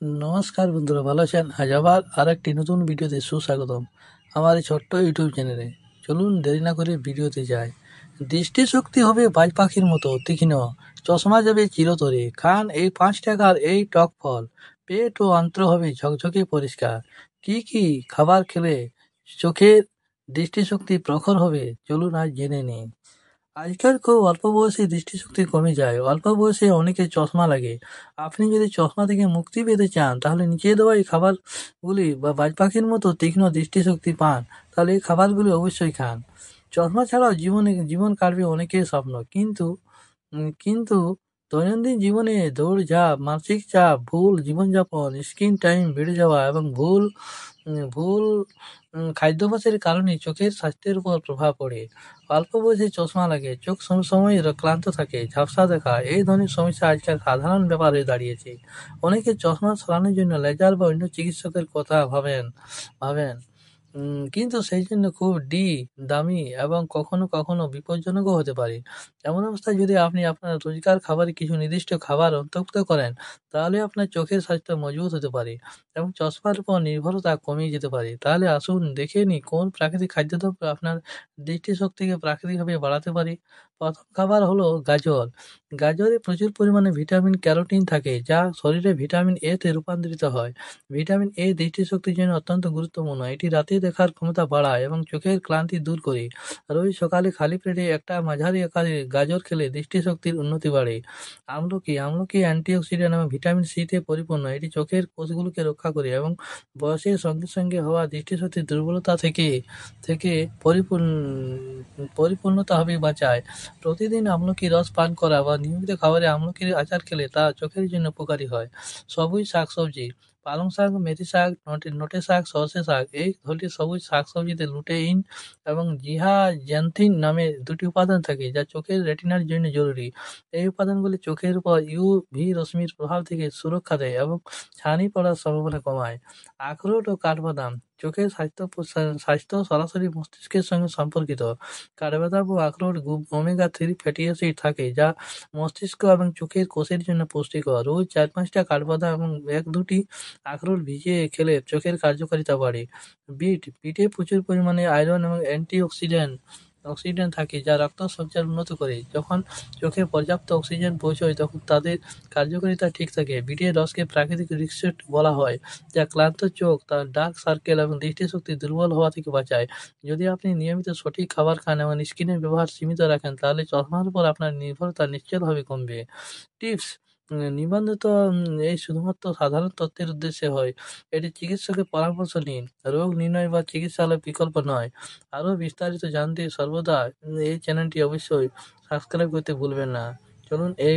নমস্কার বন্ধুরা, ভালো আছেন? আজ আবার আরেকটি নতুন ভিডিওতে সুস্বাগতম আমার এই ছোট্ট ইউটিউব চ্যানেলে। চলুন দেরি না করে ভিডিওতে যাই। দৃষ্টিশক্তি হবে বাজ পাখির মতো তীক্ষ্ণ, চশমা যাবে চিরতরে। খান এই 5 টাকার এই টক ফল, পেট ও অন্ত্র হবে ঝকঝকে পরিষ্কার। কি কি খাবার খেলে চোখের দৃষ্টিশক্তি প্রখর হবে, চলুন আজ জেনে নিই। আজকাল খুব অল্প বয়সে দৃষ্টিশক্তি কমে যায়। অল্প বয়সে অনেকের চশমা লাগে। আপনি যদি চশমা থেকে মুক্তি পেতে চান, তাহলে নিচে দেওয়া এই খাবারগুলি বা বাজ পাখির মতো তীক্ষ্ণ দৃষ্টিশক্তি পান, তাহলে এই খাবারগুলি অবশ্যই খান। চশমা ছাড়াও জীবন কাটবে অনেকের স্বপ্ন, কিন্তু দৈনন্দিন জীবনে দৌড়ঝাঁপ, মানসিক চাপ, ভুল জীবনযাপন, স্ক্রিন টাইম বেড়ে যাওয়া এবং ভুল খাদ্যাভ্যাসের কারণে চোখের স্বাস্থ্যের উপর প্রভাব পড়ে। অল্প বয়সে চশমা লাগে, চোখ সবসময় ক্লান্ত থাকে, ঝাপসা দেখা, এই ধরনের সমস্যা আজকাল সাধারণ ব্যাপার হয়ে দাঁড়িয়েছে। অনেকে চশমা সরানোর জন্য লেজার বা অন্য চিকিৎসকের কথা ভাবেন, কিন্তু সেই জন্য খুব দামি এবং কখনো কখনো বিপজ্জনকও হতে পারে। এমন অবস্থায় যদি আপনি আপনার রোজকার খাবারে কিছু নির্দিষ্ট খাবার অন্তর্ভুক্ত করেন, তাহলে আপনার চোখের স্বাস্থ্য মজবুত হতে পারে এবং চশমার উপর নির্ভরতা কমিয়ে যেতে পারে। তাহলে আসুন দেখে নিই কোন প্রাকৃতিক খাদ্যদ্রব্য আপনার দৃষ্টিশক্তিকে প্রাকৃতিকভাবে বাড়াতে পারে। প্রথম খাবার হলো গাজর। গাজরে প্রচুর পরিমাণে ভিটামিন ক্যারোটিন থাকে, যা শরীরে ভিটামিন এ তে রূপান্তরিত হয়। ভিটামিন এ দৃষ্টিশক্তির জন্য অত্যন্ত গুরুত্বপূর্ণ। এটি রাতে দেখার ক্ষমতা বাড়ায় এবং চোখের ক্লান্তি দূর করে। রোজ সকালে খালি পেটে একটা মাঝারি আকারের গাজর খেলে দৃষ্টিশক্তির উন্নতি বাড়ে। আমলকি অ্যান্টিঅক্সিডেন্ট এবং ভিটামিন সি তে পরিপূর্ণ। এটি চোখের কোষগুলোকে রক্ষা করে এবং বয়সের সঙ্গে সঙ্গে হওয়া দৃষ্টিশক্তির দুর্বলতা থেকে পরিপূর্ণতা হবে বাঁচায়। প্রতিদিন আমলকি রস পান করা বা নিয়মিত খাবারে আমলকির আচার খেলে তা চোখের জন্য উপকারী হয়। সবুজ শাকসবজি, পালং শাক, মেথি শাক, নটে শাক, সর্ষে শাক, এই ধরনের সবুজ শাকসবজিতে লুটেইন এবং জিয়ান্থিন নামে দুটি উপাদান থাকে, যা চোখের রেটিনার জন্য জরুরি। এই উপাদানগুলি চোখের উপর ইউভি রশ্মির প্রভাব থেকে সুরক্ষা দেয় এবং ছানি পড়ার সম্ভাবনা কমায়। আখরোট ও কাঠবাদাম, চোখের স্বাস্থ্য সরাসরি মস্তিষ্কের সঙ্গে সম্পর্কিত। কাঠবাদাম ও আখরোট ওমেগা-3 ফ্যাটি অ্যাসিড থাকে, যা মস্তিষ্ক এবং চোখের কোষের জন্য পুষ্টিকর। রোজ 4-5টা কাঠবাদাম এবং 1-2টি আখরোট ভিজিয়ে খেলে চোখের কার্যকারিতা বাড়ে। বিটে প্রচুর পরিমাণে আয়রন এবং অক্সিডেন্ট থাকে, যা রক্ত সঞ্চার উন্নত করে। যখন চোখে পর্যাপ্ত অক্সিজেন পৌঁছয়, তখন তাদের কার্যকারিতা ঠিক থাকে। বিটের রসকে প্রাকৃতিক রিসেট বলা হয়, যা ক্লান্ত চোখ, তার ডার্ক সার্কেল এবং দৃষ্টিশক্তি দুর্বল হওয়া থেকে বাঁচায়। যদি আপনি নিয়মিত সঠিক খাবার খান এবং স্ক্রিনের ব্যবহার সীমিত রাখেন, তাহলে চশমার উপর আপনার নির্ভরতা নিশ্চিতভাবে কমবে। টিপস: নিবন্ধিত এই শুধুমাত্র সাধারণ তথ্যের উদ্দেশ্যে হয়। এটি চিকিৎসকের পরামর্শ নিন। রোগ নির্ণয় বা চিকিৎসালয় বিকল্প নয়। আরও বিস্তারিত জানতে সর্বদা এই চ্যানেলটি অবশ্যই সাবস্ক্রাইব করতে ভুলবেন না। চলুন এই